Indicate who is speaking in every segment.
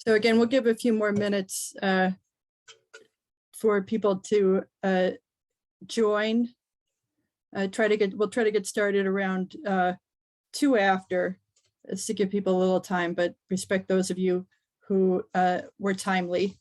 Speaker 1: So again, we'll give a few more minutes for people to join. We'll try to get started around 2 after, to give people a little time, but respect those of you who were timely.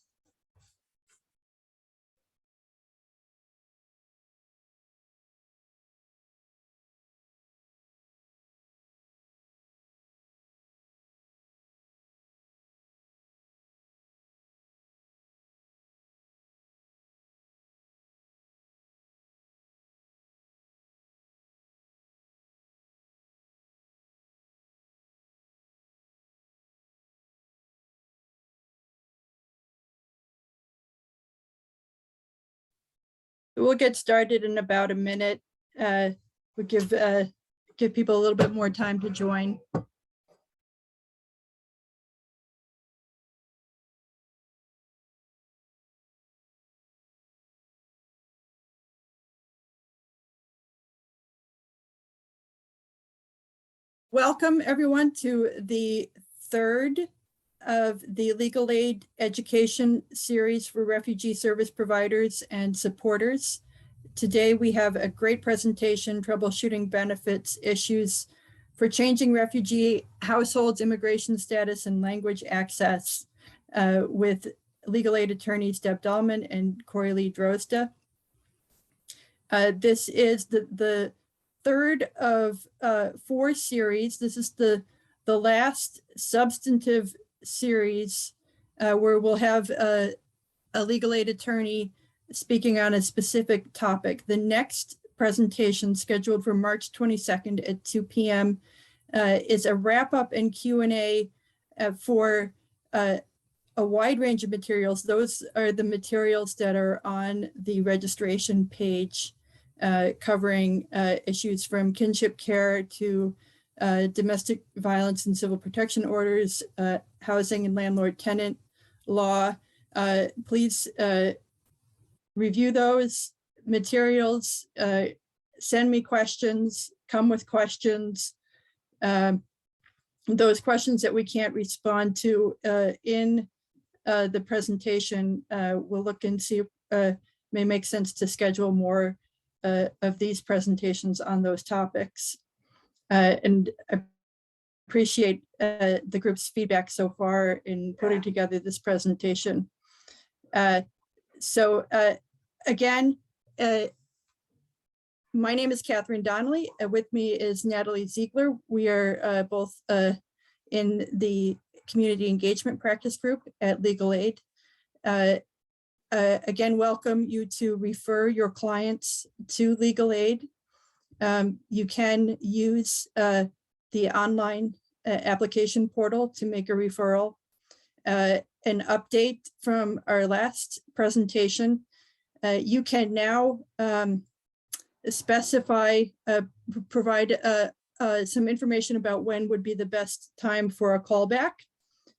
Speaker 1: We'll get started in about a minute. We'll give people a little bit more time to join. Welcome everyone to the third of the Legal Aid Education Series for refugee service providers and supporters. Today we have a great presentation, Troubleshooting Benefits Issues for Changing Refugee Households, Immigration Status, and Language Access with legal aid attorneys Deb Dahlman and Corey Lee Drozda. This is the third of 4 series. This is the last substantive series where we'll have a legal aid attorney speaking on a specific topic. The next presentation, scheduled for March 22nd at 2 p.m. Is a wrap-up and Q&A for a wide range of materials. Those are the materials that are on the registration page, covering issues from kinship care to domestic violence and civil protection orders, housing and landlord-tenant law. Please review those materials, send me questions, come with questions. Those questions that we can't respond to in the presentation, we'll look and see if may make sense to schedule more of these presentations on those topics. And I appreciate the group's feedback so far in putting together this presentation. Again, my name is Catherine Donnelly. With me is Natalie Ziegler. We are both in the Community Engagement Practice Group at Legal Aid. Again, welcome you to refer your clients to Legal Aid. You can use the online application portal to make a referral. An update from our last presentation, you can now specify, provide some information about when would be the best time for a callback.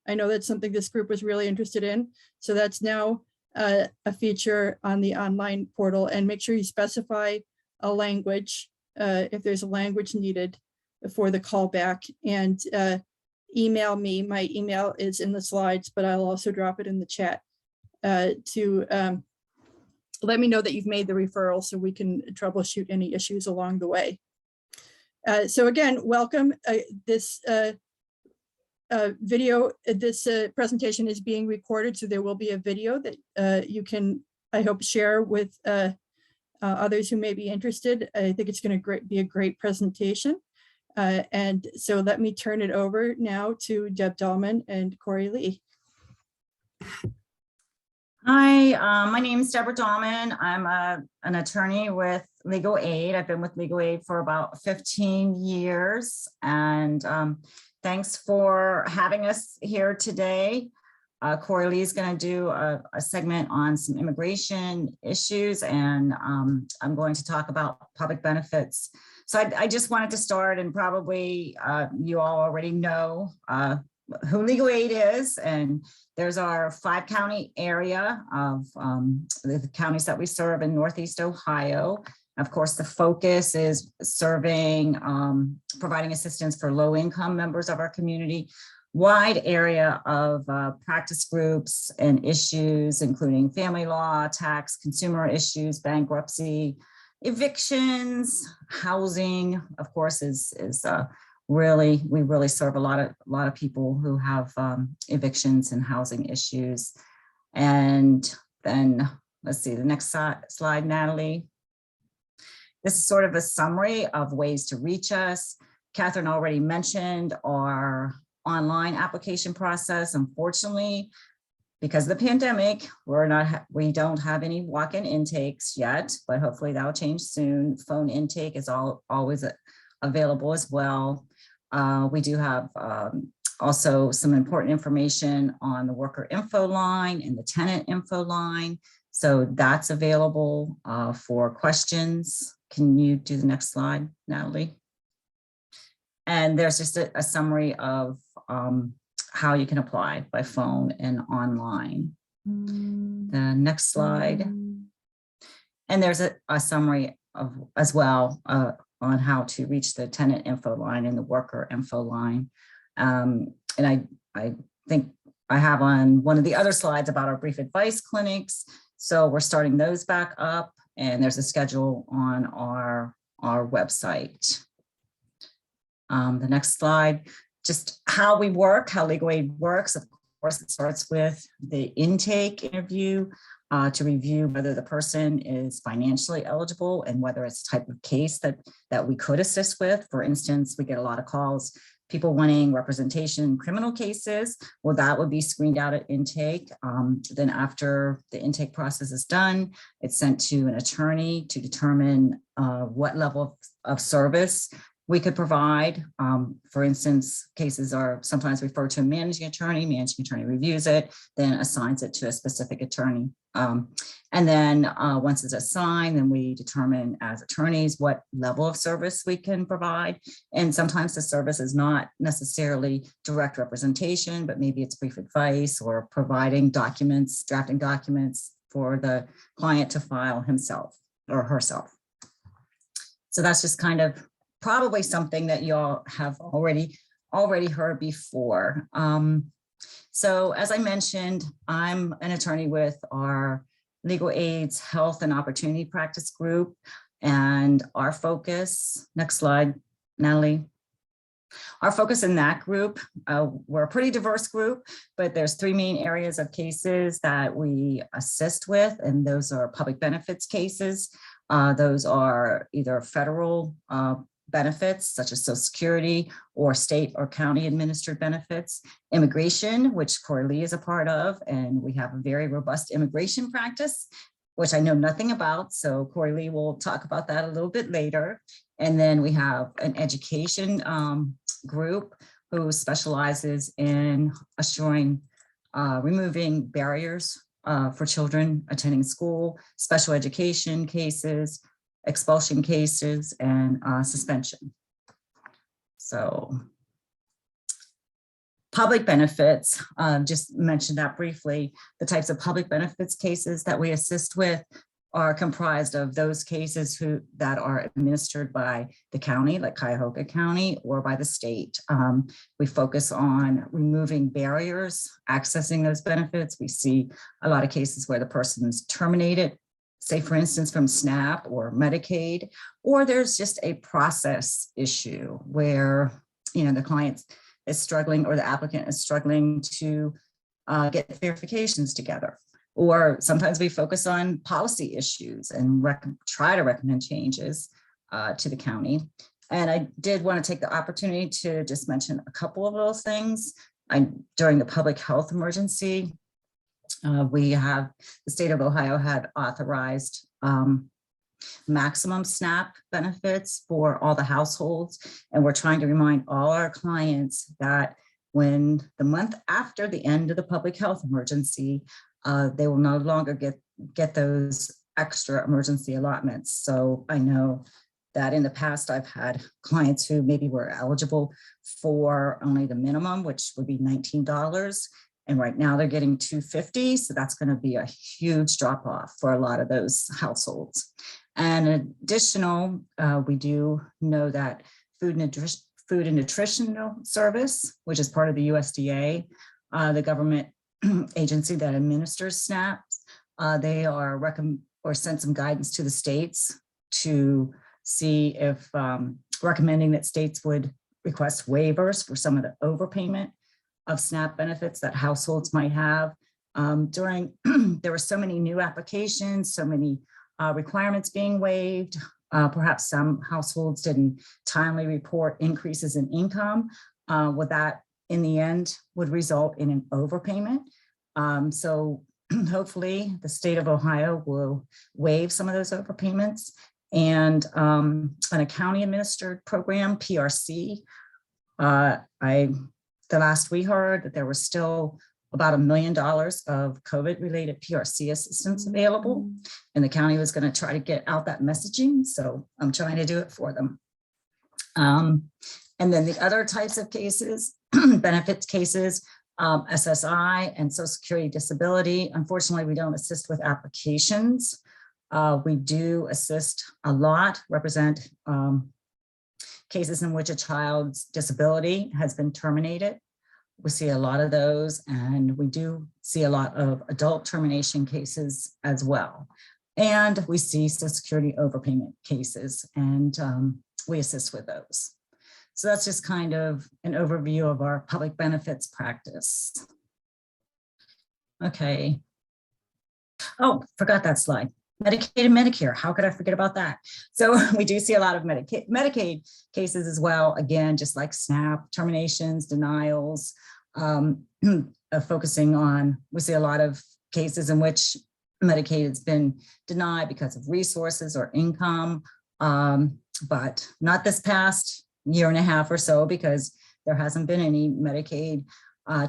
Speaker 1: I know that's something this group was really interested in. So that's now a feature on the online portal, and make sure you specify a language if there's a language needed for the callback, and email me. My email is in the slides, but I'll also drop it in the chat to let me know that you've made the referral so we can troubleshoot any issues along the way. So again, welcome. This presentation is being recorded, so there will be a video that you can, I hope, share with others who may be interested. I think it's going to be a great presentation. And so let me turn it over now to Deb Dahlman and Corey Lee.
Speaker 2: Hi, my name is Deborah Dahlman. I'm an attorney with Legal Aid. I've been with Legal Aid for about 15 years. And thanks for having us here today. Corey Lee is going to do a segment on some immigration issues, and I'm going to talk about public benefits. So I just wanted to start, and probably you all already know who Legal Aid is, and there's our 5-county area of the counties that we serve in Northeast Ohio. Of course, the focus is serving, providing assistance for low-income members of our community, wide area of practice groups and issues, including family law, tax, consumer issues, bankruptcy, evictions, housing, of course, is really, we really serve a lot of people who have evictions and housing issues. And then let's see the next slide, Natalie. This is sort of a summary of ways to reach us. Catherine already mentioned our online application process. Unfortunately, because of the pandemic, we don't have any walk-in intakes yet, but hopefully that will change soon. Phone intake is always available as well. We do have also some important information on the worker info line and the tenant info line. So that's available for questions. Can you do the next slide, Natalie? And there's just a summary of how you can apply by phone and online. The next slide. And there's a summary of as well on how to reach the tenant info line and the worker info line. And I think I have on one of the other slides about our brief advice clinics. So we're starting those back up, and there's a schedule on our website. The next slide, just how we work, how legal aid works. Of course, it starts with the intake interview to review whether the person is financially eligible and whether it's a type of case that we could assist with. For instance, we get a lot of calls, people wanting representation in criminal cases. Well, that would be screened out at intake. Then after the intake process is done, it's sent to an attorney to determine what level of service we could provide. For instance, cases are sometimes referred to a managing attorney reviews it, then assigns it to a specific attorney. And then once it's assigned, then we determine as attorneys what level of service we can provide. And sometimes the service is not necessarily direct representation, but maybe it's brief advice or providing documents, drafting documents for the client to file himself or herself. So that's just kind of probably something that y'all have already heard before. So as I mentioned, I'm an attorney with our Legal Aid's Health and Opportunity Practice Group, and our focus, next slide, Natalie. Our focus in that group, we're a pretty diverse group, but there's three main areas of cases that we assist with, and those are public benefits cases. Those are either federal benefits such as Social Security or state or county administered benefits, immigration, which Corey Lee is a part of, and we have a very robust immigration practice, which I know nothing about. So Corey Lee will talk about that a little bit later. And then we have an education group who specializes in assuring, removing barriers for children attending school, special education cases, expulsion cases, and suspension. So public benefits, just mentioned that briefly. The types of public benefits cases that we assist with are comprised of those cases that are administered by the county, like Cuyahoga County, or by the state. We focus on removing barriers, accessing those benefits. We see a lot of cases where the person is terminated, say for instance, from SNAP or Medicaid, or there's just a process issue where, you know, the client is struggling or the applicant is struggling to get verifications together. Or sometimes we focus on policy issues and try to recommend changes to the county. And I did want to take the opportunity to just mention a couple of those things. During the public health emergency, the state of Ohio had authorized maximum SNAP benefits for all the households. And we're trying to remind all our clients that when the month after the end of the public health emergency, they will no longer get those extra emergency allotments. So I know that in the past, I've had clients who maybe were eligible for only the minimum, which would be $19. And right now they're getting $250. So that's going to be a huge drop off for a lot of those households. And additional, we do know that food Food and Nutritional Service, which is part of the USDA, the government agency that administers SNAPs. They are sent some guidance to the states to see if recommending that states would request waivers for some of the overpayment of SNAP benefits that households might have. There were so many new applications, so many requirements being waived. Perhaps some households didn't timely report increases in income. With that, in the end, would result in an overpayment. So hopefully the state of Ohio will waive some of those overpayments. And on a county administered program, PRC, the last we heard that there was still about $1 million of COVID related PRC assistance available. And the county was going to try to get out that messaging. So I'm trying to do it for them. And then the other types of cases, benefits cases, SSI and Social Security disability. Unfortunately, we don't assist with applications. We do assist a lot, represent cases in which a child's disability has been terminated. We see a lot of those, and we do see a lot of adult termination cases as well. And we see Social Security overpayment cases, and we assist with those. So that's just kind of an overview of our public benefits practice. Okay. Oh, forgot that slide. Medicated Medicare, how could I forget about that? So we do see a lot of Medicaid cases as well. Again, just like SNAP, terminations, denials, focusing on, we see a lot of cases in which Medicaid has been denied because of resources or income, but not this past year and a half or so, because there hasn't been any Medicaid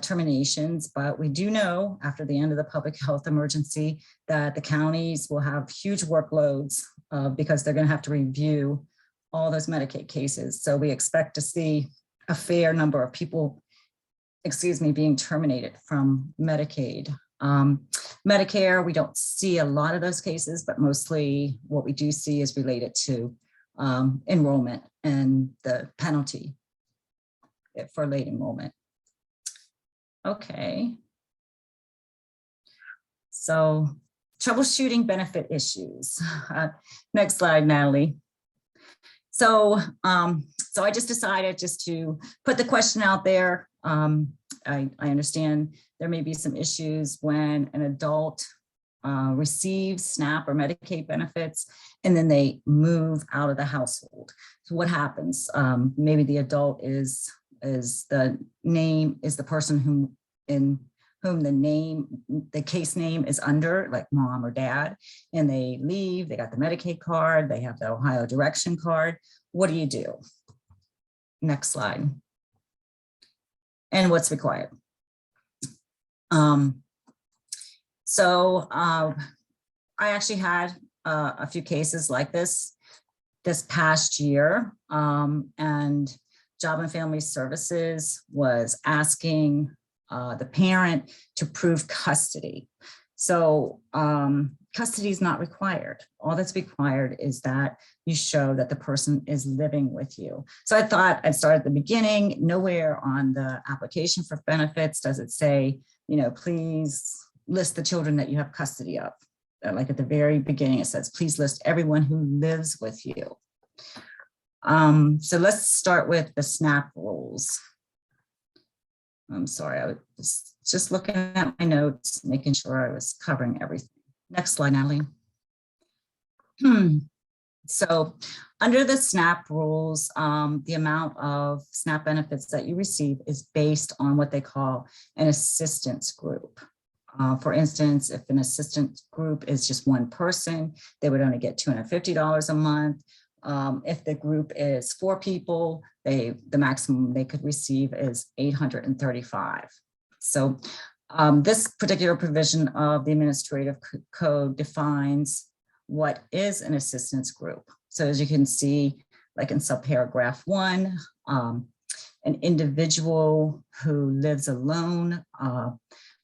Speaker 2: terminations, but we do know after the end of the public health emergency that the counties will have huge workloads because they're going to have to review all those Medicaid cases. So we expect to see a fair number of people, being terminated from Medicaid. Medicare, we don't see a lot of those cases, but mostly what we do see is related to enrollment and the penalty for late enrollment. Okay. So troubleshooting benefit issues. Next slide, Natalie. So, I just decided just to put the question out there. I understand there may be some issues when an adult receives SNAP or Medicaid benefits, and then they move out of the household. So what happens? Maybe the adult is the person in whom the case name is under, like mom or dad, and they leave, they got the Medicaid card, they have the Ohio Direction card. What do you do? Next slide. And what's required? I actually had a few cases like this past year, and Job and Family Services was asking the parent to prove custody. So custody is not required. All that's required is that you show that the person is living with you. So I thought I'd start at the beginning. Nowhere on the application for benefits does it say, please list the children that you have custody of. Like at the very beginning, it says, please list everyone who lives with you. So let's start with the SNAP rules. I'm sorry, I was just looking at my notes, making sure I was covering everything. Next slide, Natalie. So under the SNAP rules, the amount of SNAP benefits that you receive is based on what they call an assistance group. For instance, if an assistance group is just one person, they would only get $250 a month. If the group is 4 people, the maximum they could receive is $835. So this particular provision of the administrative code defines what is an assistance group. So as you can see, like in subparagraph 1, an individual who lives alone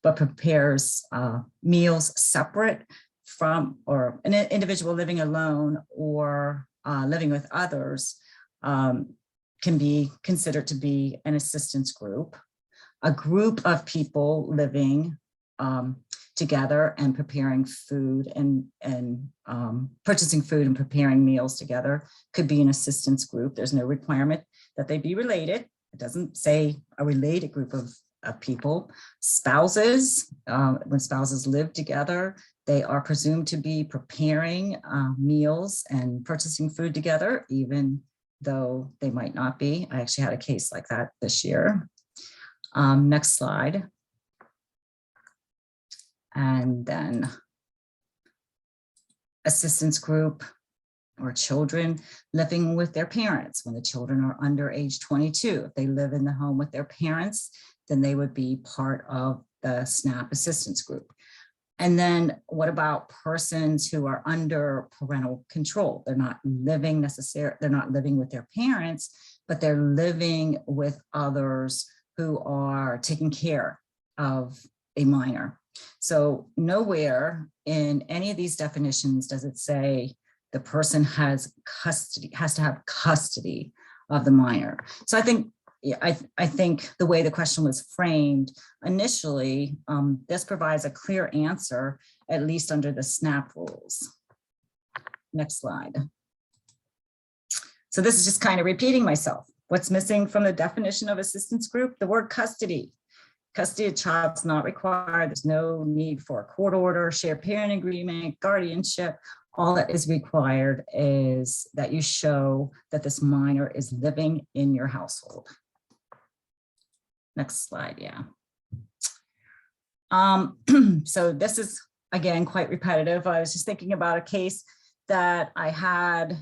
Speaker 2: but prepares meals separate from, or an individual living alone or living with others can be considered to be an assistance group, a group of people living together and preparing food and purchasing food and preparing meals together could be an assistance group. There's no requirement that they be related. It doesn't say a related group of people. Spouses, when spouses live together, they are presumed to be preparing meals and purchasing food together, even though they might not be. I actually had a case like that this year. Next slide. And then assistance group or children living with their parents when the children are under age 22. If they live in the home with their parents, then they would be part of the SNAP assistance group. And then what about persons who are under parental control? They're not living they're not living with their parents, but they're living with others who are taking care of a minor. So nowhere in any of these definitions does it say the person has to have custody of the minor. So I think I think the way the question was framed initially, this provides a clear answer, at least under the SNAP rules. Next slide. So this is just kind of repeating myself. What's missing from the definition of assistance group? The word custody. Custody of child's not required. There's no need for a court order, shared parent agreement, guardianship. All that is required is that you show that this minor is living in your household. Next slide, yeah. So this is, again, quite repetitive. I was just thinking about a case that I had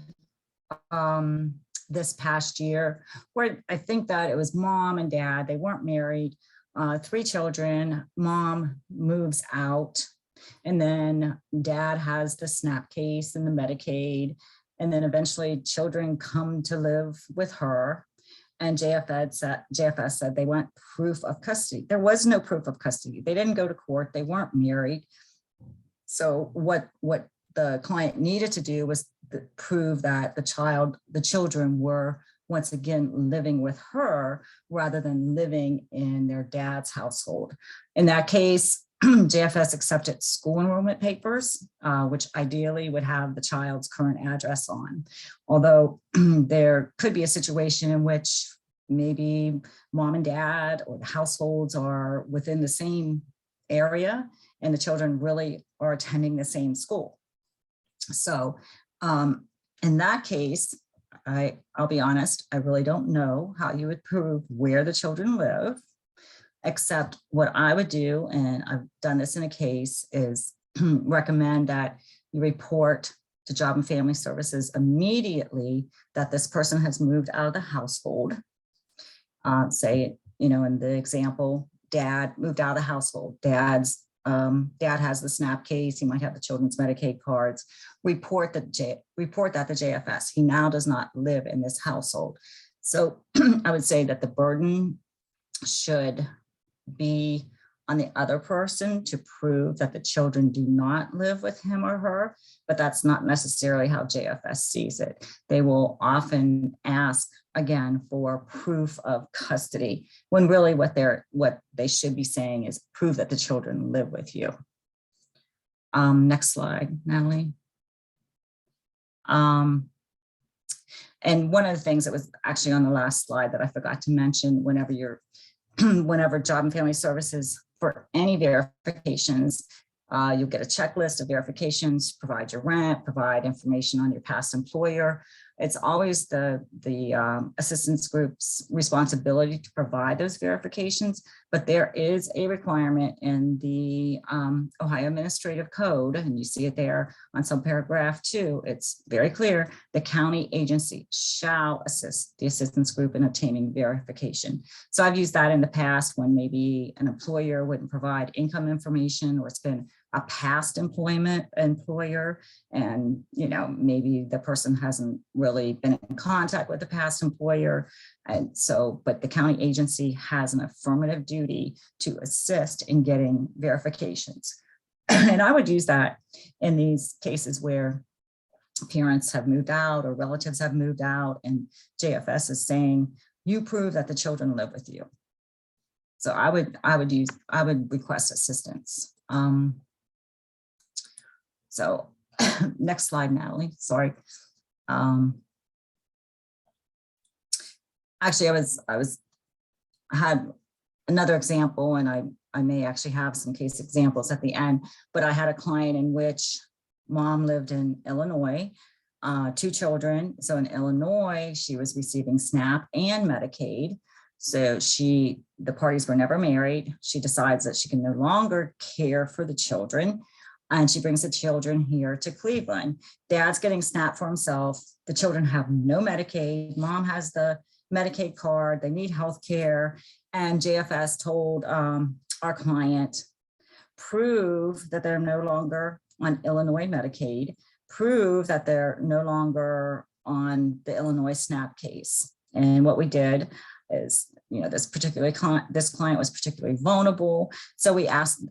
Speaker 2: this past year where I think that it was mom and dad. They weren't married, 3 children. Mom moves out, and then dad has the SNAP case and the Medicaid, and then eventually children come to live with her. And JFS said they want proof of custody. There was no proof of custody. They didn't go to court. They weren't married. So what the client needed to do was prove that the children were once again living with her rather than living in their dad's household. In that case, JFS accepted school enrollment papers, which ideally would have the child's current address on. Although there could be a situation in which maybe mom and dad or the households are within the same area and the children really are attending the same school. So in that case, I'll be honest, I really don't know how you would prove where the children live, except what I would do, and I've done this in a case, is recommend that you report to Job and Family Services immediately that this person has moved out of the household. Say, in the example, dad moved out of the household. Dad has the SNAP case. He might have the children's Medicaid cards. Report that to JFS. He now does not live in this household. So I would say that the burden should be on the other person to prove that the children do not live with him or her, but that's not necessarily how JFS sees it. They will often ask again for proof of custody, when really what they should be saying is prove that the children live with you. Next slide, Natalie. And one of the things that was actually on the last slide that I forgot to mention, whenever Job and Family Services, for any verifications, you'll get a checklist of verifications, provide your rent, provide information on your past employer. It's always the assistance group's responsibility to provide those verifications, but there is a requirement in the Ohio Administrative Code, and you see it there on subparagraph 2. It's very clear: the county agency shall assist the assistance group in obtaining verification. So I've used that in the past when maybe an employer wouldn't provide income information, or it's been a past employer, and maybe the person hasn't really been in contact with the past employer, and so, but the county agency has an affirmative duty to assist in getting verifications. And I would use that in these cases where parents have moved out or relatives have moved out, and JFS is saying, you prove that the children live with you. So I would request assistance. So next slide, Natalie, sorry. Actually, I had another example, and I may actually have some case examples at the end, but I had a client in which mom lived in Illinois, 2 children. So in Illinois, she was receiving SNAP and Medicaid. So the parties were never married. She decides that she can no longer care for the children, and she brings the children here to Cleveland. Dad's getting SNAP for himself. The children have no Medicaid. Mom has the Medicaid card. They need health care. And JFS told our client, prove that they're no longer on Illinois Medicaid, prove that they're no longer on the Illinois SNAP case. And what we did is, this client was particularly vulnerable. So we asked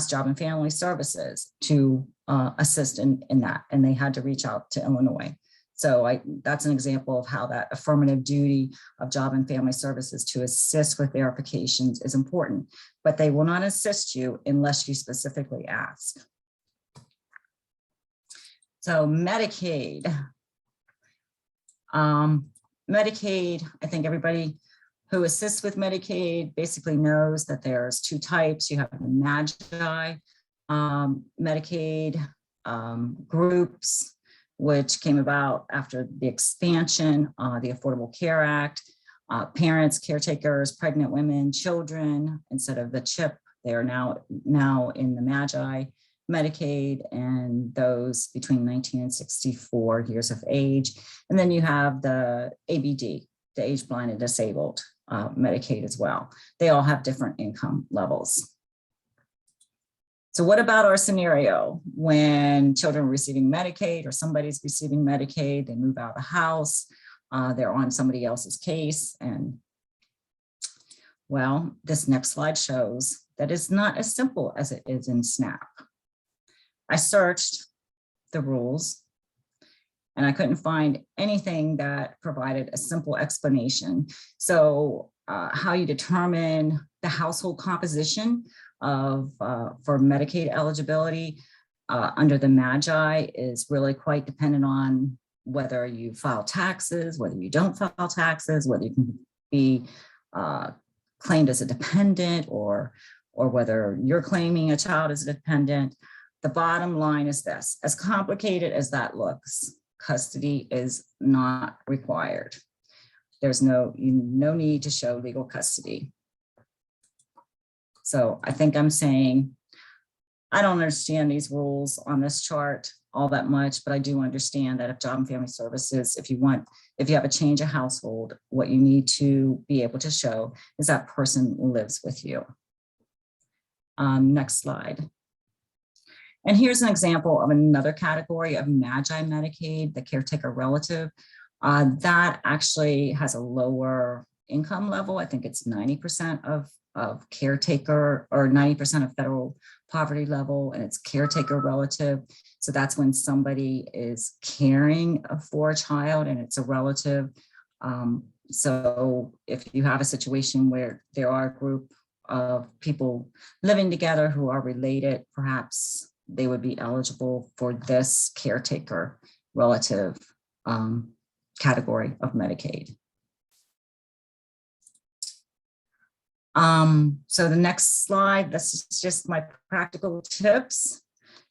Speaker 2: Job and Family Services to assist in that, and they had to reach out to Illinois. So that's an example of how that affirmative duty of Job and Family Services to assist with verifications is important, but they will not assist you unless you specifically ask. So Medicaid. Medicaid, I think everybody who assists with Medicaid basically knows that there's 2 types. You have the MAGI Medicaid groups, which came about after the expansion, the Affordable Care Act. Parents, caretakers, pregnant women, children, instead of the CHIP, they are now in the MAGI Medicaid, and those between 19 and 64 years of age. And then you have the ABD, the age blind and disabled Medicaid as well. They all have different income levels. So what about our scenario when children are receiving Medicaid or somebody's receiving Medicaid, they move out of the house, they're on somebody else's case, and well, this next slide shows that it's not as simple as it is in SNAP. I searched the rules and I couldn't find anything that provided a simple explanation. So how you determine the household composition for Medicaid eligibility under the MAGI is really quite dependent on whether you file taxes, whether you don't file taxes, whether you can be claimed as a dependent, or whether you're claiming a child as a dependent. The bottom line is this: as complicated as that looks, custody is not required. There's no need to show legal custody. So I think I'm saying, I don't understand these rules on this chart all that much, but I do understand that if Job and Family Services, if you have a change of household, what you need to be able to show is that person lives with you. Next slide. And here's an example of another category of MAGI Medicaid, the caretaker relative. That actually has a lower income level. I think it's 90% of caretaker, or 90% of federal poverty level, and it's caretaker relative. So that's when somebody is caring for a child and it's a relative. So if you have a situation where there are a group of people living together who are related, perhaps they would be eligible for this caretaker relative category of Medicaid. So the next slide, this is just my practical tips,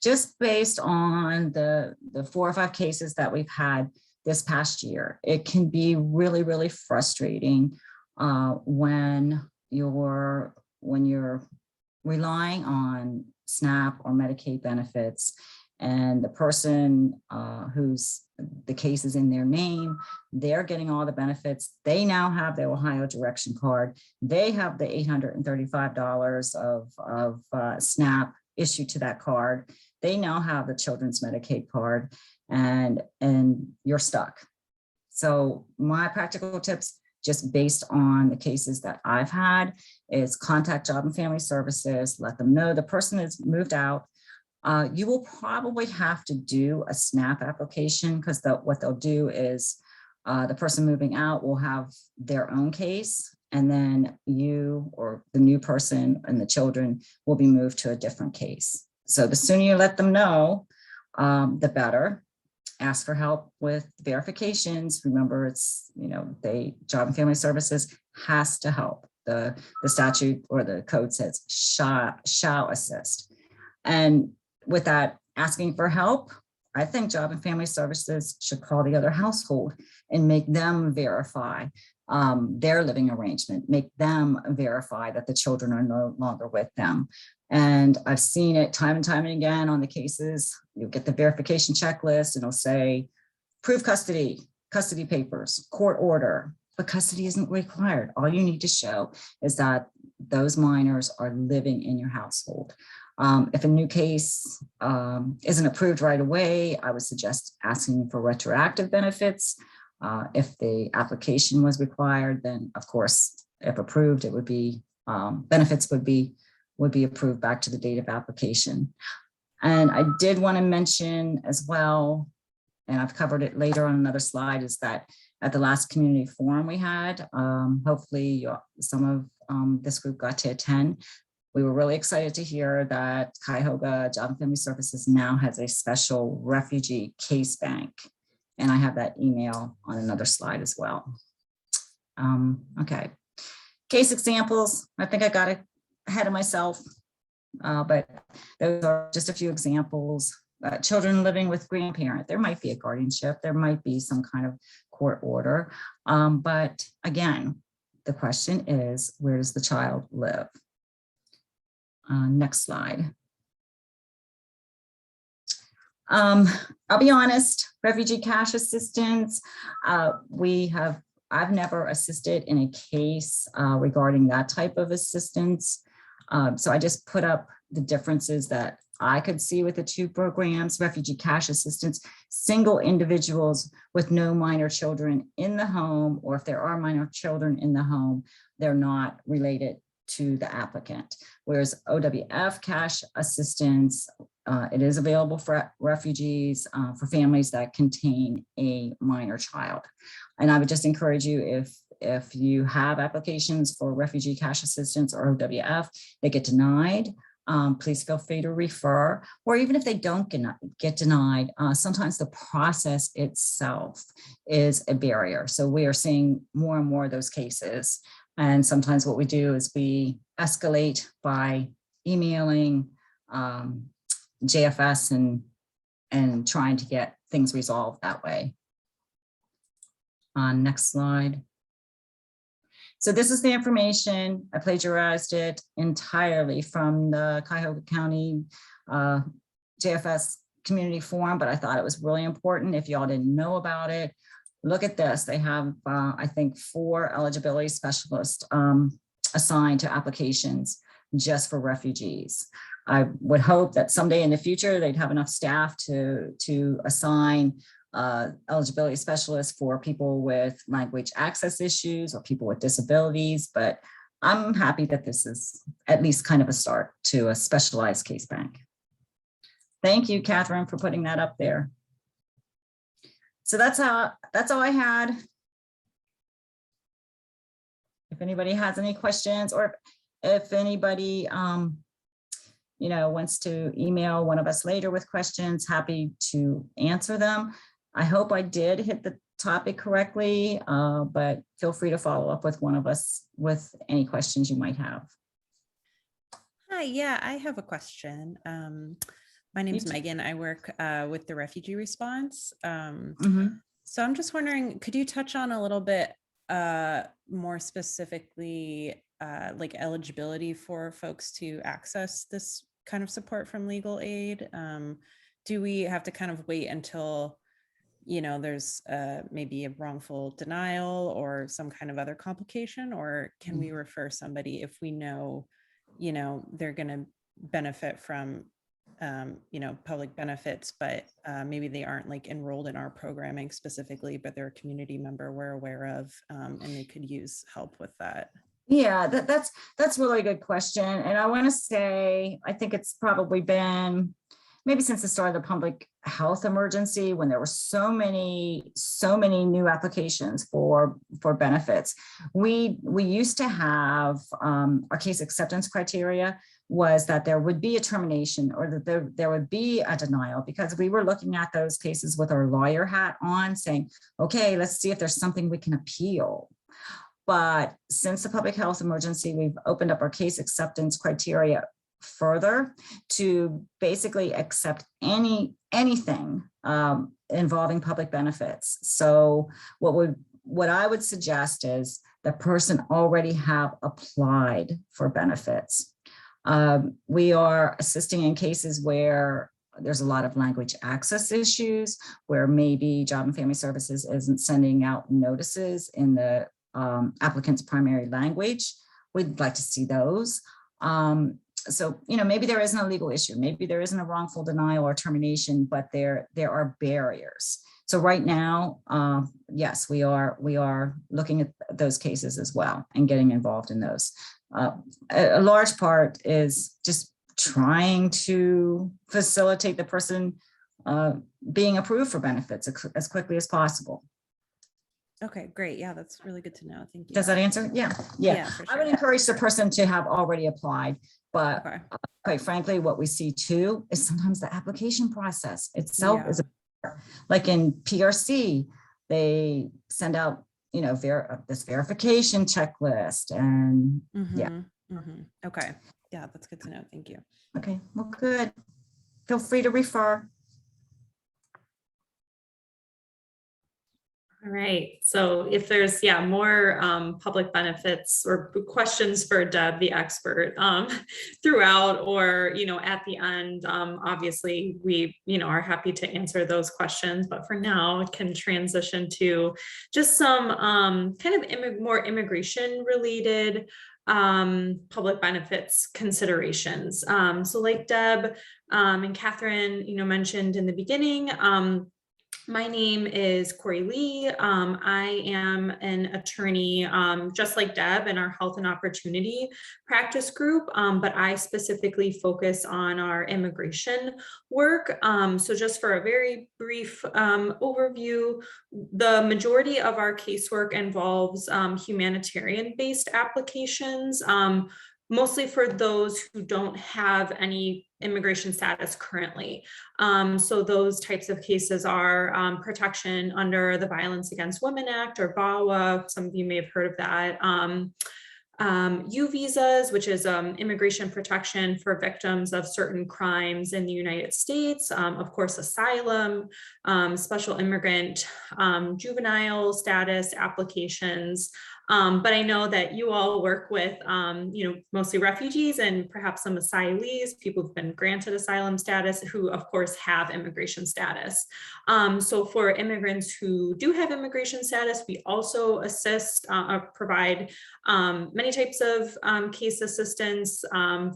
Speaker 2: just based on the 4 or 5 cases that we've had this past year. It can be really, really frustrating when you're relying on SNAP or Medicaid benefits, and the person the case is in their name, they're getting all the benefits. They now have their Ohio Direction Card. They have the $835 of SNAP issued to that card. They now have the Children's Medicaid card, and you're stuck. So my practical tips, just based on the cases that I've had, is contact Job and Family Services, let them know the person has moved out, You will probably have to do a SNAP application because what they'll do is the person moving out will have their own case, and then you or the new person and the children will be moved to a different case. So the sooner you let them know, the better. Ask for help with verifications. Remember, it's, Job and Family Services has to help. The statute or the code says shall assist. And with that asking for help, I think Job and Family Services should call the other household and make them verify their living arrangement, make them verify that the children are no longer with them. And I've seen it time and time again on the cases. You'll get the verification checklist and it'll say, prove custody, custody papers, court order, but custody isn't required. All you need to show is that those minors are living in your household. If a new case isn't approved right away, I would suggest asking for retroactive benefits. If the application was required, then of course, if approved, it would be benefits would be approved back to the date of application. And I did want to mention as well, and I've covered it later on another slide, is that at the last community forum we had, hopefully some of this group got to attend. We were really excited to hear that Cuyahoga Job and Family Services now has a special refugee case bank. And I have that email on another slide as well. Okay, case examples. I think I got it ahead of myself, but those are just a few examples. Children living with grandparent, there might be a guardianship, there might be some kind of court order. But again, the question is, where does the child live? Next slide. I'll be honest, refugee cash assistance, I've never assisted in a case regarding that type of assistance. So I just put up the differences that I could see with the two programs. Refugee cash assistance, single individuals with no minor children in the home, or if there are minor children in the home, they're not related to the applicant. Whereas OWF cash assistance, it is available for refugees, for families that contain a minor child. And I would just encourage you, if you have applications for refugee cash assistance or OWF, they get denied, please feel free to refer, or even if they don't get denied, sometimes the process itself is a barrier. So we are seeing more and more of those cases. And sometimes what we do is we escalate by emailing JFS and trying to get things resolved that way. Next slide. So this is the information. I plagiarized it entirely from the Cuyahoga County JFS community forum, but I thought it was really important. If y'all didn't know about it, look at this. They have, I think, 4 eligibility specialists assigned to applications just for refugees. I would hope that someday in the future, they'd have enough staff to assign eligibility specialists for people with language access issues or people with disabilities, but I'm happy that this is at least kind of a start to a specialized case bank. Thank you, Catherine, for putting that up there. So that's all I had. If anybody has any questions, or if anybody wants to email one of us later with questions, happy to answer them. I hope I did hit the topic correctly, but feel free to follow up with one of us with any questions you might have.
Speaker 3: Hi, yeah, I have a question. My name's Megan. I work with the refugee response. So I'm just wondering, could you touch on a little bit more specifically, like eligibility for folks to access this kind of support from legal aid? Do we have to kind of wait until, there's maybe a wrongful denial or some kind of other complication, or can we refer somebody if we know, they're going to benefit from public benefits, but maybe they aren't like enrolled in our programming specifically, but they're a community member we're aware of, and they could use help with that?
Speaker 2: Yeah, that's really a good question. And I want to say, I think it's probably been maybe since the start of the public health emergency, when there were so many new applications for benefits. We used to have our case acceptance criteria was that there would be a termination or that there would be a denial, because we were looking at those cases with our lawyer hat on saying, okay, let's see if there's something we can appeal. But since the public health emergency, we've opened up our case acceptance criteria further to basically accept anything involving public benefits. So what I would suggest is the person already have applied for benefits. We are assisting in cases where there's a lot of language access issues, where maybe Job and Family Services isn't sending out notices in the applicant's primary language. We'd like to see those. So, maybe there isn't a legal issue, maybe there isn't a wrongful denial or termination, but there are barriers. So right now, yes, we are looking at those cases as well and getting involved in those. A large part is just trying to facilitate the person being approved for benefits as quickly as possible.
Speaker 3: Okay, great. Yeah, that's really good to know. Thank you.
Speaker 2: Does that answer? Yeah.
Speaker 3: For
Speaker 2: I would
Speaker 3: sure.
Speaker 2: encourage the person to have already applied, but
Speaker 3: Okay.
Speaker 2: quite frankly, what we see too is sometimes the application process itself is like in PRC, they send out, this verification checklist and
Speaker 3: Okay. Yeah, that's good to know. Thank you.
Speaker 2: Okay, well, good. Feel free to refer.
Speaker 4: All right, so if there's, more public benefits or questions for Deb, the expert, throughout or, at the end, obviously we, are happy to answer those questions, but for now it can transition to just some kind of more immigration related public benefits considerations. So like Deb and Catherine, mentioned in the beginning, my name is Corey Lee. I am an attorney, just like Deb in our Health and Opportunity practice group, but I specifically focus on our immigration work. So just for a very brief overview, the majority of our casework involves humanitarian-based applications, mostly for those who don't have any immigration status currently. So those types of cases are protection under the Violence Against Women Act, or VAWA. Some of you may have heard of that. U visas, which is immigration protection for victims of certain crimes in the United States. Of course, asylum, special immigrant, juvenile status applications. But I know that you all work with, mostly refugees and perhaps some asylees, people who've been granted asylum status, who of course have immigration status. So for immigrants who do have immigration status, we also assist or provide many types of case assistance.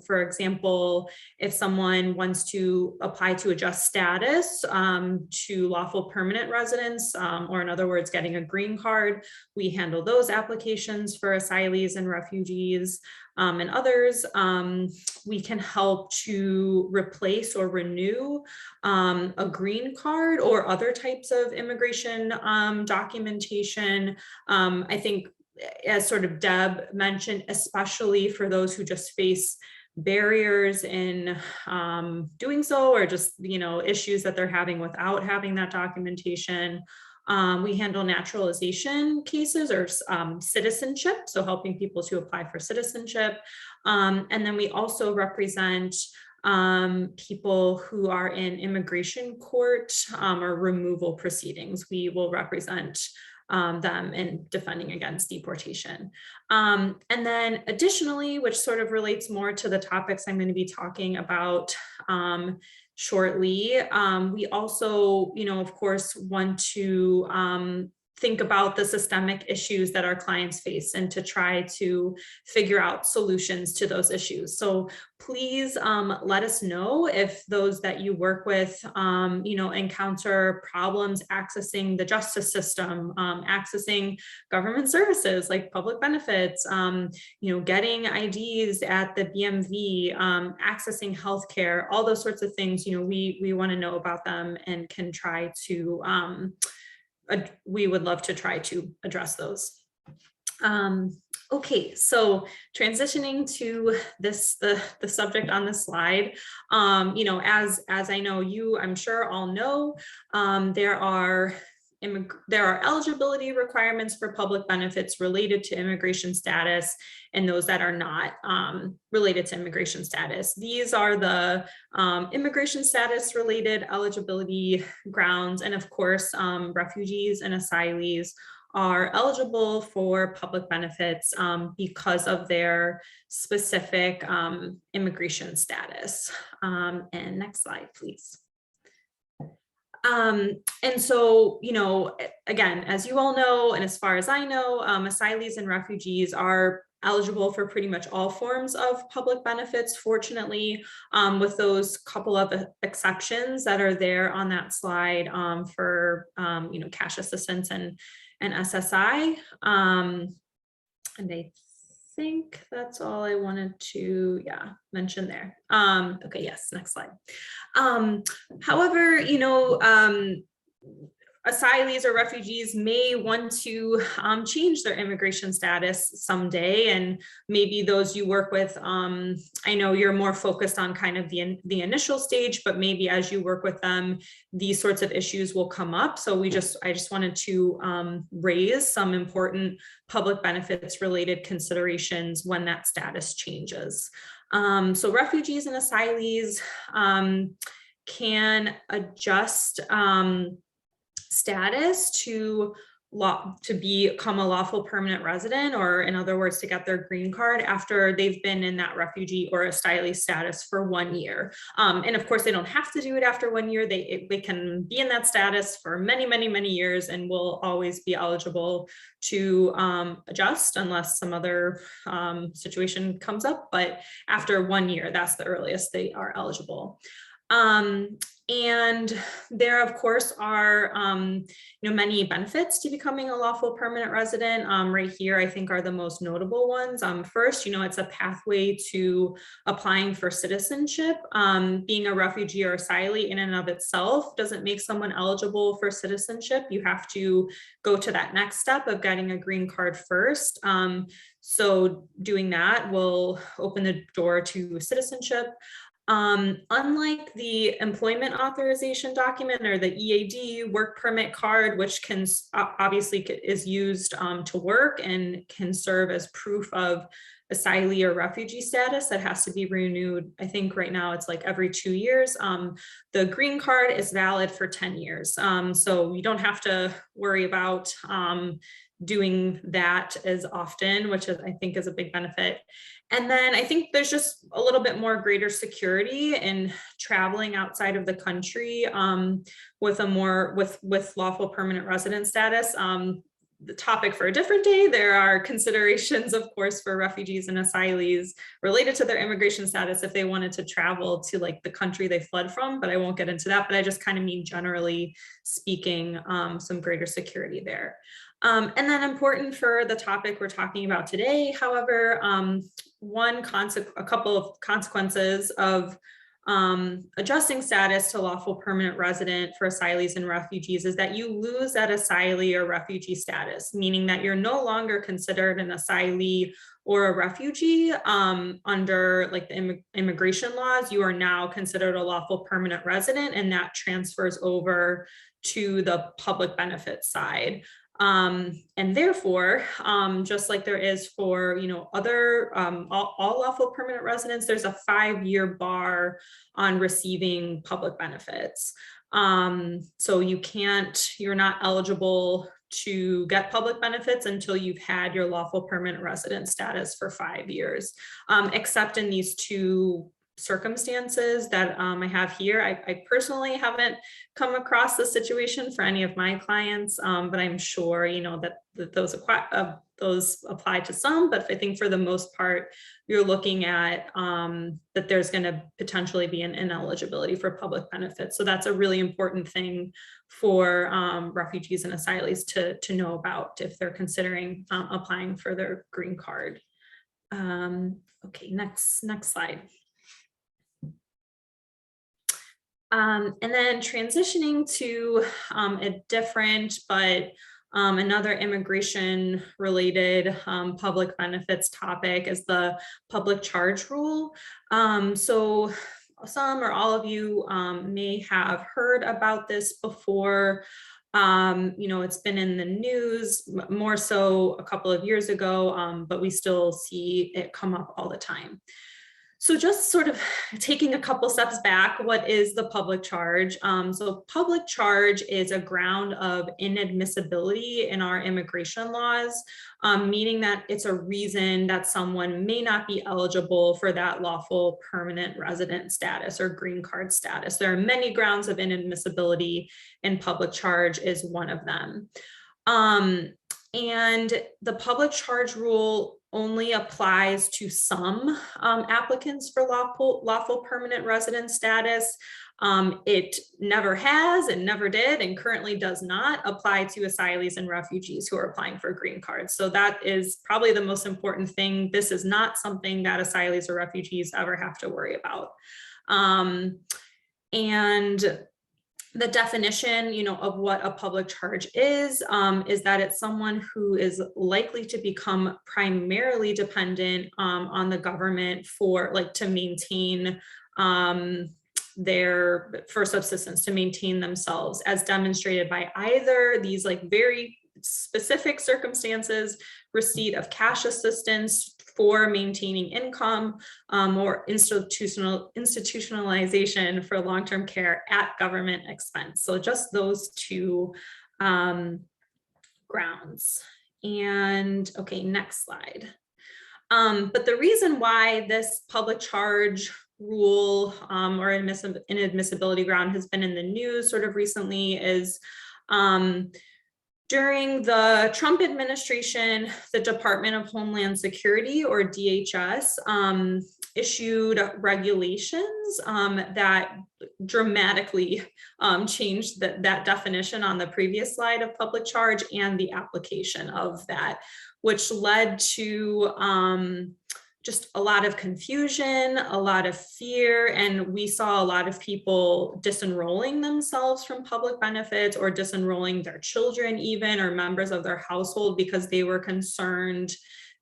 Speaker 4: For example, if someone wants to apply to adjust status to lawful permanent residence, or in other words, getting a green card, we handle those applications for asylees and refugees and others. We can help to replace or renew a green card or other types of immigration documentation. I think, as sort of Deb mentioned, especially for those who just face barriers in doing so, or just, issues that they're having without having that documentation. We handle naturalization cases or citizenship, so helping people to apply for citizenship. And then we also represent people who are in immigration court or removal proceedings. We will represent them in defending against deportation. And then additionally, which sort of relates more to the topics I'm going to be talking about shortly, we also, of course, want to think about the systemic issues that our clients face and to try to figure out solutions to those issues. So please let us know if those that you work with, encounter problems accessing the justice system, accessing government services like public benefits, getting IDs at the BMV, accessing healthcare, all those sorts of things. We want to know about them and can try to, we would love to try to address those. Okay, so transitioning to the subject on this slide, as I know you, I'm sure all know, there are eligibility requirements for public benefits related to immigration status and those that are not related to immigration status. These are the immigration status related eligibility grounds. And of course, refugees and asylees are eligible for public benefits because of their specific immigration status. And next slide, please. And so, again, as you all know, and as far as I know, asylees and refugees are eligible for pretty much all forms of public benefits, fortunately, with those couple of exceptions that are there on that slide for, cash assistance and SSI. And I think that's all I wanted to, mention there. Okay, yes, next slide. However, asylees or refugees may want to change their immigration status someday, and maybe those you work with, I know you're more focused on kind of the initial stage, but maybe as you work with them, these sorts of issues will come up. So I just wanted to raise some important public benefits related considerations when that status changes. So refugees and asylees can adjust status to become a lawful permanent resident, or in other words, to get their green card after they've been in that refugee or asylee status for 1 year. And of course, they don't have to do it after 1 year. They can be in that status for many, many, many years and will always be eligible to adjust unless some other situation comes up. But after 1 year, that's the earliest they are eligible. And there, of course, are many benefits to becoming a lawful permanent resident. Right here, I think, are the most notable ones. First, it's a pathway to applying for citizenship. Being a refugee or asylee in and of itself doesn't make someone eligible for citizenship. You have to go to that next step of getting a green card first. So doing that will open the door to citizenship. Unlike the employment authorization document or the EAD work permit card, which can obviously is used to work and can serve as proof of asylee or refugee status that has to be renewed. I think right now it's like every 2 years. The green card is valid for 10 years. So you don't have to worry about doing that as often, which I think is a big benefit. And then I think there's just a little bit more greater security in traveling outside of the country with lawful permanent resident status. The topic for a different day. There are considerations, of course, for refugees and asylees related to their immigration status if they wanted to travel to like the country they fled from, but I won't get into that. But I just kind of mean, generally speaking, some greater security there. And then important for the topic we're talking about today, however, a couple of consequences of adjusting status to lawful permanent resident for asylees and refugees is that you lose that asylee or refugee status, meaning that you're no longer considered an asylee or a refugee under like the immigration laws. You are now considered a lawful permanent resident, and that transfers over to the public benefits side. And therefore, just like there is for, other, all lawful permanent residents, there's a 5-year bar on receiving public benefits. So you're not eligible to get public benefits until you've had your lawful permanent resident status for 5 years, except in these two circumstances that I have here. I personally haven't come across the situation for any of my clients, but I'm sure, that those apply to some, but I think for the most part, you're looking at that there's going to potentially be an ineligibility for public benefits. So that's a really important thing for refugees and asylees to know about if they're considering applying for their green card. Okay, next slide. And then transitioning to a different, but another immigration related public benefits topic is the public charge rule. So some or all of you may have heard about this before. It's been in the news more so a couple of years ago, but we still see it come up all the time. So just sort of taking a couple steps back, what is the public charge? So public charge is a ground of inadmissibility in our immigration laws, meaning that it's a reason that someone may not be eligible for that lawful permanent resident status or green card status. There are many grounds of inadmissibility, and public charge is one of them. And the public charge rule only applies to some applicants for lawful permanent resident status. It never has and never did and currently does not apply to asylees and refugees who are applying for green cards. So that is probably the most important thing. This is not something that asylees or refugees ever have to worry about. And the definition, of what a public charge is that it's someone who is likely to become primarily dependent on the government to maintain for subsistence, to maintain themselves, as demonstrated by either these very specific circumstances, receipt of cash assistance for maintaining income, or institutionalization for long-term care at government expense. So just those two grounds. And okay, next slide. But the reason why this public charge rule or inadmissibility ground has been in the news sort of recently is during the Trump administration, the Department of Homeland Security, or DHS, issued regulations that dramatically changed that definition on the previous slide of public charge and the application of that, which led to just a lot of confusion, a lot of fear, and we saw a lot of people disenrolling themselves from public benefits or disenrolling their children even, or members of their household, because they were concerned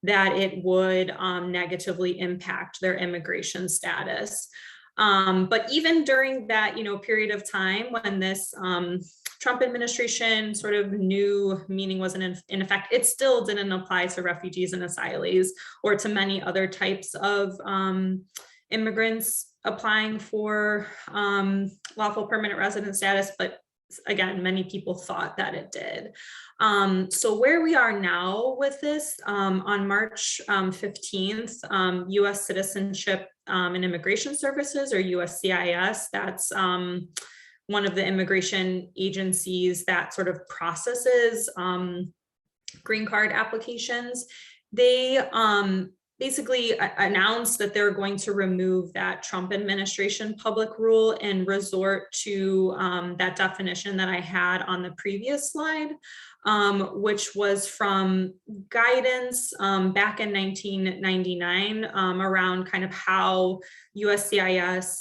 Speaker 4: that it would negatively impact their immigration status. But even during that, period of time when this Trump administration sort of new meaning wasn't in effect, it still didn't apply to refugees and asylees or to many other types of immigrants applying for lawful permanent resident status. But again, many people thought that it did. So where we are now with this, on March 15th, U.S. Citizenship and Immigration Services, or USCIS, that's one of the immigration agencies that sort of processes green card applications. They basically announced that they're going to remove that Trump administration public rule and resort to that definition that I had on the previous slide, which was from guidance back in 1999 around kind of how USCIS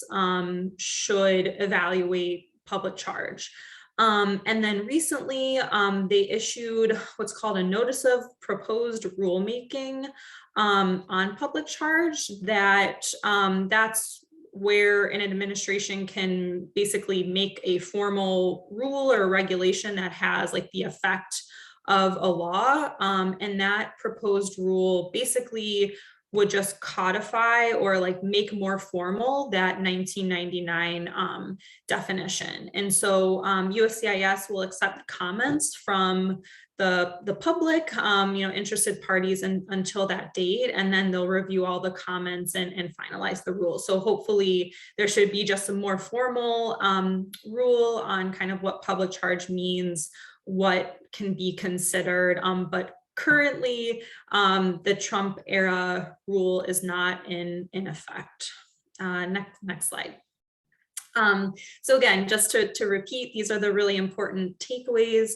Speaker 4: should evaluate public charge. And then recently they issued what's called a notice of proposed rulemaking on public charge, that's where an administration can basically make a formal rule or regulation that has the effect of a law. And that proposed rule basically would just codify or like make more formal that 1999 definition. And so USCIS will accept comments from the public, interested parties until that date, and then they'll review all the comments and finalize the rules. So hopefully there should be just a more formal rule on kind of what public charge means, what can be considered, but currently, the Trump era rule is not in effect. Next slide. So again, just to repeat, these are the really important takeaways.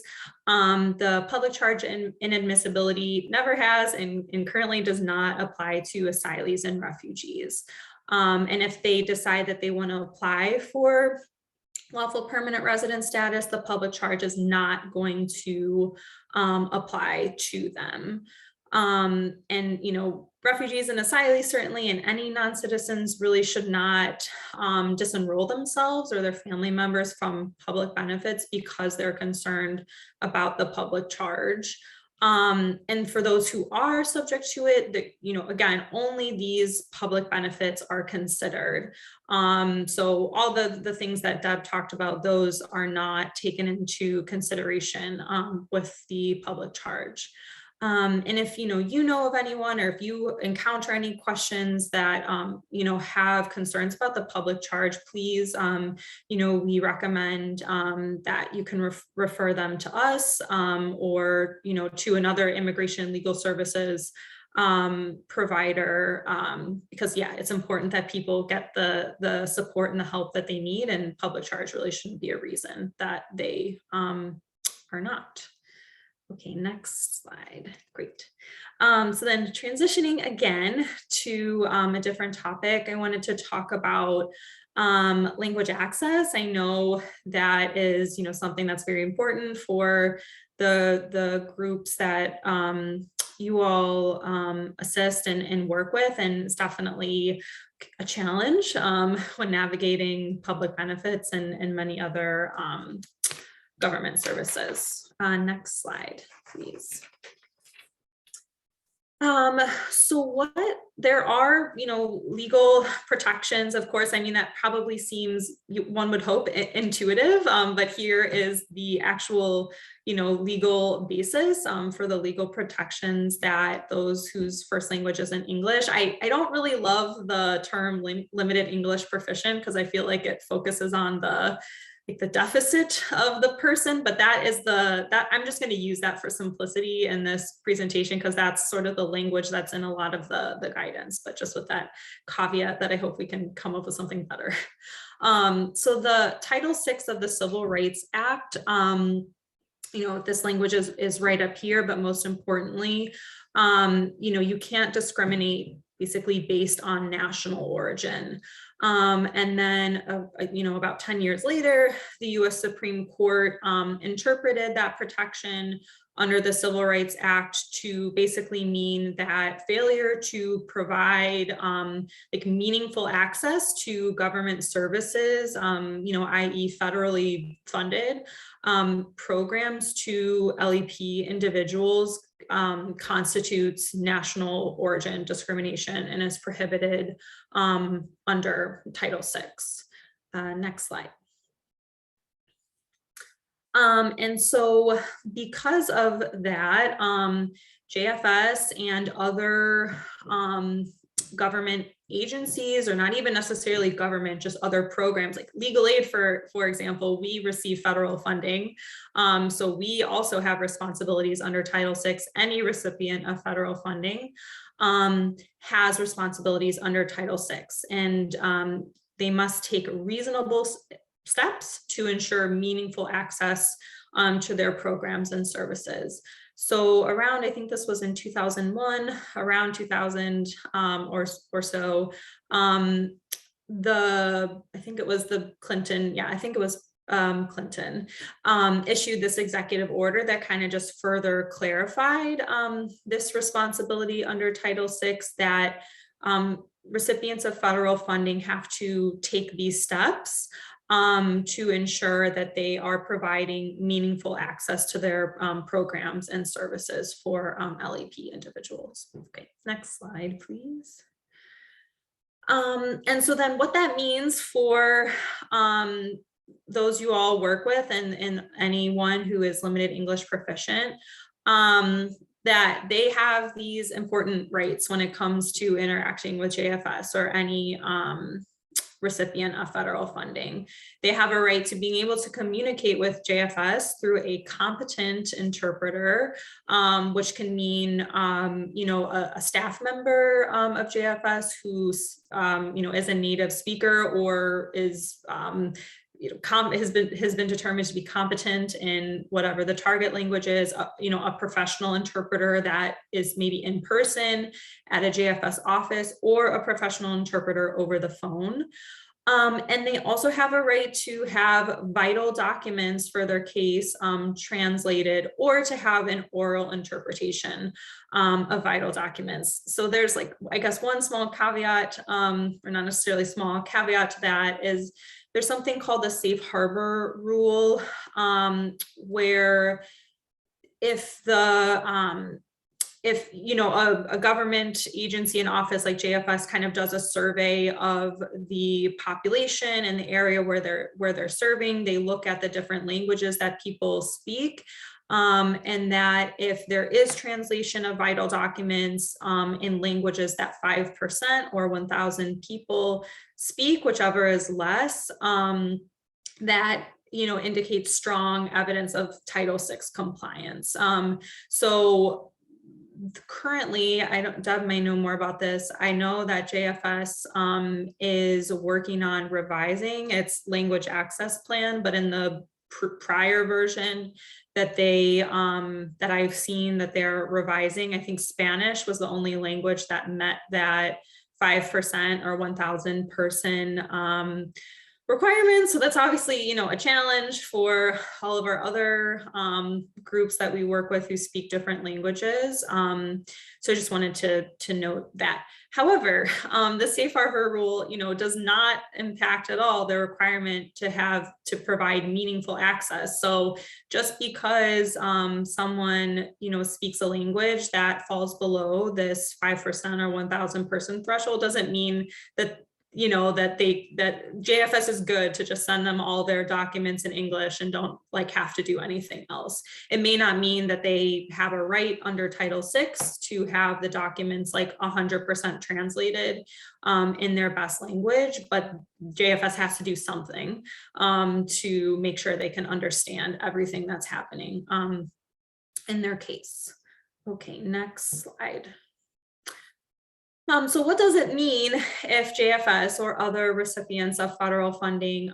Speaker 4: The public charge inadmissibility never has and currently does not apply to asylees and refugees. And if they decide that they want to apply for lawful permanent resident status, the public charge is not going to apply to them. And, refugees and asylees certainly, and any non-citizens really should not disenroll themselves or their family members from public benefits because they're concerned about the public charge. And for those who are subject to it, again, only these public benefits are considered. So all the things that Deb talked about, those are not taken into consideration with the public charge. And if you know of anyone, or if you encounter any questions that have concerns about the public charge, please we recommend that you can refer them to us or to another immigration and legal services provider, because it's important that people get the support and the help that they need, and public charge really shouldn't be a reason that they are not. Okay, next slide. Great. So then transitioning again to a different topic, I wanted to talk about language access. I know that is something that's very important for the groups that you all assist and work with, and it's definitely a challenge when navigating public benefits and many other government services. Next slide, please. So there are, legal protections, of course. I mean, that probably seems, one would hope, intuitive, but here is the actual, legal basis for the legal protections that those whose first language isn't English. I don't really love the term limited English proficient because I feel like it focuses on the deficit of the person, but that is that I'm just going to use that for simplicity in this presentation because that's sort of the language that's in a lot of the guidance, but just with that caveat that I hope we can come up with something better. So the Title VI of the Civil Rights Act, this language is right up here, but most importantly, you can't discriminate basically based on national origin. And then, about 10 years later, the US Supreme Court interpreted that protection under the Civil Rights Act to basically mean that failure to provide meaningful access to government services, i.e. federally funded programs to LEP individuals constitutes national origin discrimination and is prohibited under Title VI. Next slide. And so because of that, JFS and other government agencies, or not even necessarily government, just other programs like legal aid, for example, we receive federal funding. So we also have responsibilities under Title VI. Any recipient of federal funding has responsibilities under Title VI, and they must take reasonable steps to ensure meaningful access to their programs and services. So around, I think this was in 2001, around 2000 or so, I think it was the Clinton, Clinton issued this executive order that kind of just further clarified this responsibility under Title VI, that recipients of federal funding have to take these steps to ensure that they are providing meaningful access to their programs and services for LAP individuals. Okay, next slide, please. And so then what that means for those you all work with and anyone who is limited English proficient, that they have these important rights when it comes to interacting with JFS or any recipient of federal funding. They have a right to being able to communicate with JFS through a competent interpreter, which can mean, a staff member of JFS who's, is a native speaker or is, has been determined to be competent in whatever the target language is, a professional interpreter that is maybe in person at a JFS office, or a professional interpreter over the phone. And they also have a right to have vital documents for their case translated, or to have an oral interpretation of vital documents. So there's one small caveat, or not necessarily small, caveat to that is there's something called the safe harbor rule, where if a government agency and office like JFS kind of does a survey of the population and the area where they're serving, they look at the different languages that people speak. And that if there is translation of vital documents in languages that 5% or 1,000 people speak, whichever is less, that indicates strong evidence of Title VI compliance. So currently, Deb may know more about this. I know that JFS is working on revising its language access plan, but in the prior version that that I've seen that they're revising, I think Spanish was the only language that met that 5% or 1,000 person requirements. So that's obviously, a challenge for all of our other groups that we work with who speak different languages. So I just wanted to note that. However, the safe harbor rule, does not impact at all the requirement to provide meaningful access. So just because someone, speaks a language that falls below this 5% or 1,000 person threshold doesn't mean that that JFS is good to just send them all their documents in English and don't have to do anything else. It may not mean that they have a right under Title VI to have the documents 100% translated in their best language, but JFS has to do something to make sure they can understand everything that's happening in their case. Okay, next slide. So what does it mean if JFS or other recipients of federal funding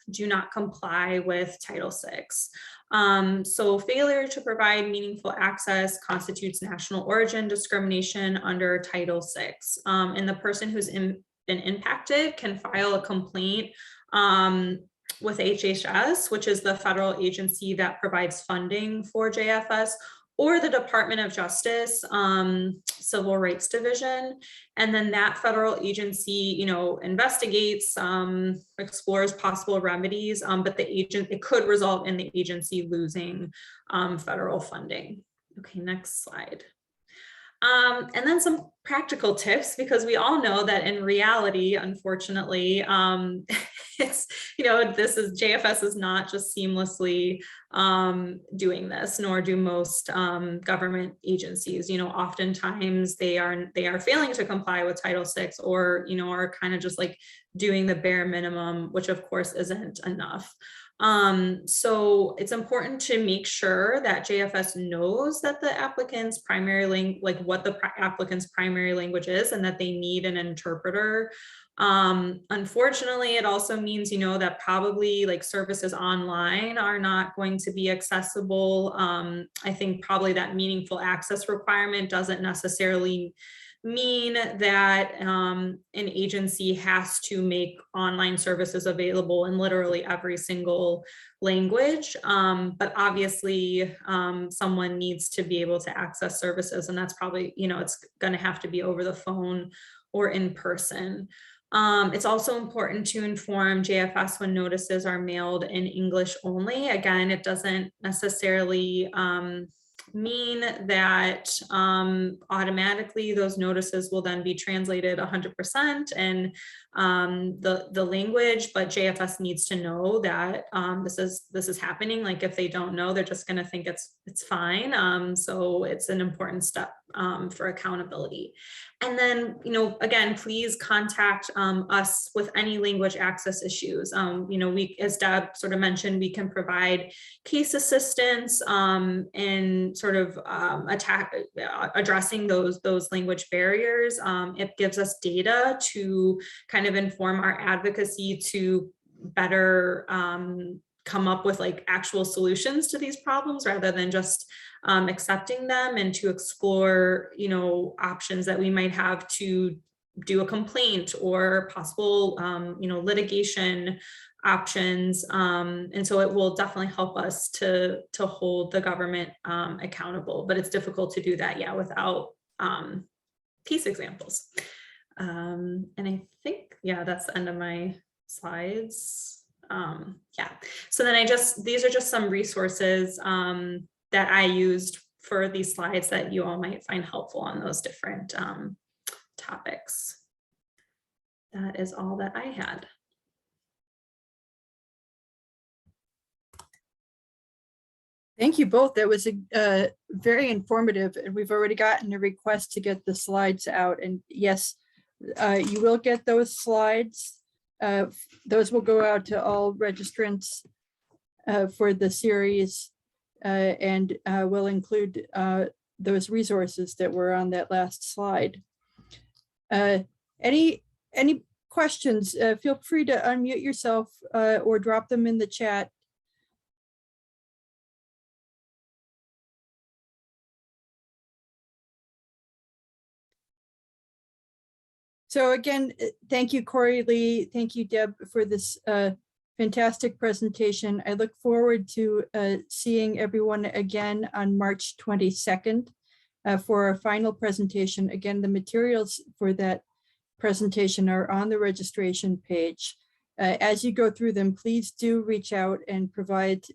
Speaker 4: do not comply with Title VI? So failure to provide meaningful access constitutes national origin discrimination under Title VI. And the person who's been impacted can file a complaint with HHS, which is the federal agency that provides funding for JFS, or the Department of Justice, Civil Rights Division. And then that federal agency, investigates, explores possible remedies, but it could result in the agency losing federal funding. Okay, next slide. And then some practical tips, because we all know that in reality, unfortunately, it's, JFS is not just seamlessly doing this, nor do most government agencies. Oftentimes they are failing to comply with Title VI, or are kind of just doing the bare minimum, which of course isn't enough. So it's important to make sure that JFS knows that the applicant's primary language, what the applicant's primary language is, and that they need an interpreter. Unfortunately, it also means, that probably services online are not going to be accessible. I think probably that meaningful access requirement doesn't necessarily mean that an agency has to make online services available in literally every single language. But obviously someone needs to be able to access services, and that's probably, it's going to have to be over the phone or in person. It's also important to inform JFS when notices are mailed in English only. Again, it doesn't necessarily mean that automatically those notices will then be translated 100% in the language, but JFS needs to know that this is happening. Like if they don't know, they're just going to think it's fine. So it's an important step for accountability. And then, again, please contact us with any language access issues. We, as Deb sort of mentioned, we can provide case assistance in sort of addressing those language barriers. It gives us data to kind of inform our advocacy to better come up with like actual solutions to these problems rather than just accepting them, and to explore, options that we might have to do a complaint or possible, litigation options. And so it will definitely help us to hold the government accountable, but it's difficult to do that, without case examples. And I think, that's the end of my slides. So then these are just some resources that I used for these slides that you all might find helpful on those different topics. That is all that I had.
Speaker 1: Thank you both. That was a very informative, and we've already gotten a request to get the slides out. And yes, you will get those slides. Those will go out to all registrants for the series, and will include those resources that were on that last slide. Any questions? Feel free to unmute yourself or drop them in the chat. So again, thank you, Corey Lee. Thank you, Deb, for this fantastic presentation. I look forward to seeing everyone again on March 22nd for our final presentation. Again, the materials for that presentation are on the registration page. As you go through them, please do reach out and provide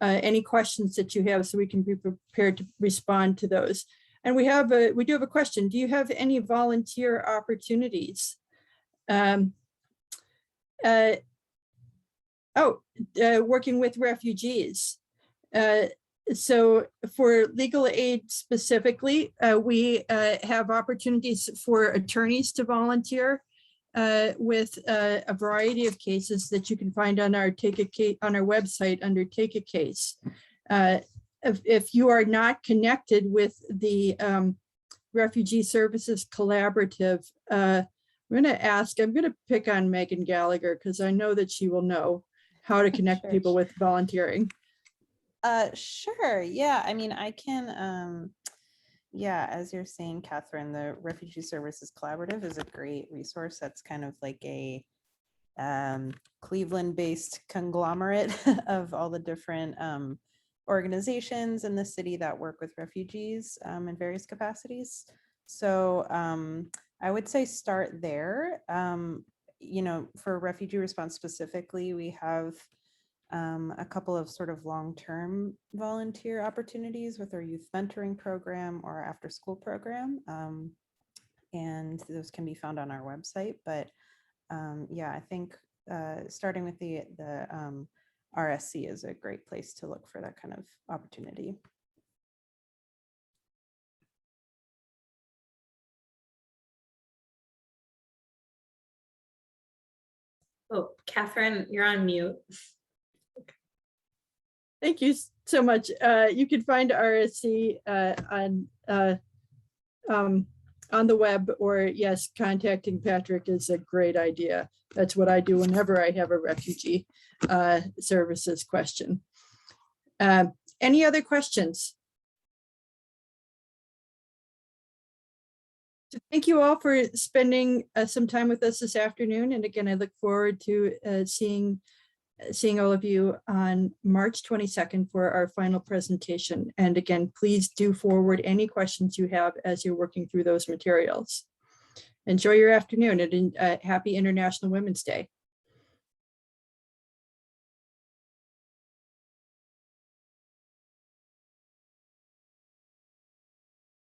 Speaker 1: any questions that you have so we can be prepared to respond to those. And we do have a question. Do you have any volunteer opportunities? Working with refugees. So for legal aid specifically, we have opportunities for attorneys to volunteer with a variety of cases that you can find on our website under Take a Case. If you are not connected with the Refugee Services Collaborative, I'm going to pick on Megan Gallagher because I know that she will know how to connect people with volunteering.
Speaker 3: Sure. Yeah. I mean, I can, as you're saying, Catherine, the Refugee Services Collaborative is a great resource. That's kind of like a Cleveland-based conglomerate of all the different organizations in the city that work with refugees in various capacities. So I would say start there. For refugee response specifically, we have a couple of sort of long-term volunteer opportunities with our youth mentoring program or after school program. And those can be found on our website. But I think starting with the RSC is a great place to look for that kind of opportunity.
Speaker 4: Oh, Catherine, you're on mute.
Speaker 1: Thank you so much. You can find RSC on the web, or yes, contacting Patrick is a great idea. That's what I do whenever I have a refugee services question. Any other questions? So thank you all for spending some time with us this afternoon. And again, I look forward to seeing all of you on March 22nd for our final presentation. And again, please do forward any questions you have as you're working through those materials. Enjoy your afternoon and happy International Women's Day.